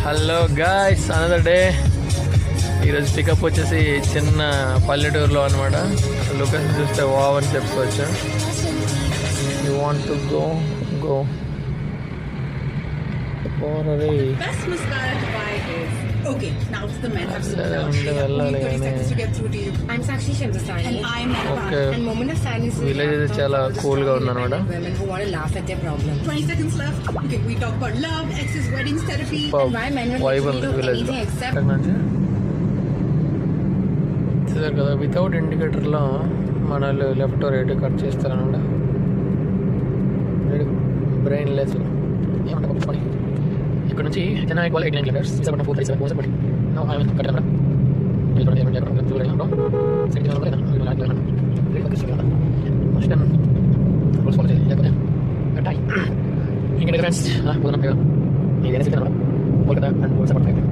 Hello guys, another day. ఈరోజు pickup వచ్చేసి చిన్న పల్లెటూరులో అనమాట. లొకేషన్ చూస్తే వావ్ అని చెప్పుకోవచ్చు. యూ వాంట్ టు గో వెళ్ళాలి కానీ విలేజ్ అయితే చాలా కూల్గా ఉంది అనమాట. వైబ్ ఉంది విలేజ్ చూసారు కదా. వితౌట్ ఇండికేటర్లో మనల్ని లెఫ్ట్ రైట్ కట్ చేస్తారనమాట. బ్రెయిన్ లెస్ ఏమంటారు. ఇక్కడ నుంచి చెన్నై 89 కిలోమీటర్స్, విశాఖపట్నం 437 బట్టి కట్టాను. ఇంకేంటి ఫ్రెండ్స్, పోతున్నాం కదా. ఏదైనా సిద్ధం కోల్కతా అండ్ విశాఖపట్నం.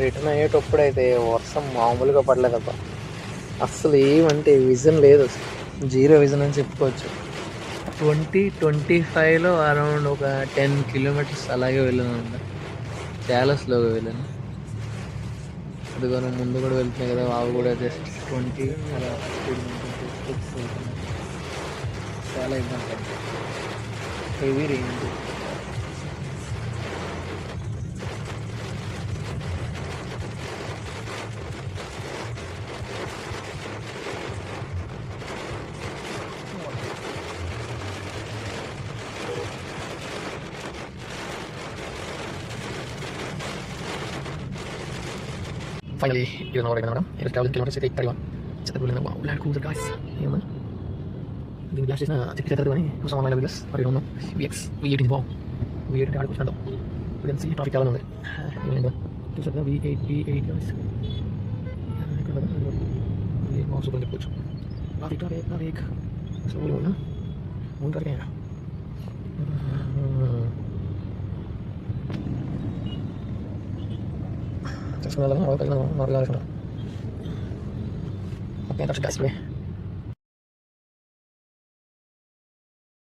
రిటర్న్ అయ్యేటప్పుడైతే వర్షం మామూలుగా పడలేదబ్బా. అస్సలు ఏమంటే విజన్ లేదు, జీరో విజన్ అని చెప్పుకోవచ్చు. 2025లో అరౌండ్ ఒక 10 కిలోమీటర్స్ అలాగే వెళ్ళాను. చాలా స్లోగా వెళ్ళాను. అది కూడా ముందు కూడా వెళ్తున్నాయి కదా, అవి కూడా జస్ట్ 20 అలా చాలా ఇబ్బంది పడుతుంది. Heavy range. Finally, you know what I'm going to do. 1,000 kilometers, 31. Set the building. Wow, land cruiser, guys. Here, man. The glass is not check the money. Who's on my level? Or you don't know. VX, V8 in the wall. V8 in the article. You can see traffic on there. To set the V8, guys. Also, going to put traffic. So, we'll go. We'll go again. Just another one. Okay, that's the gas way.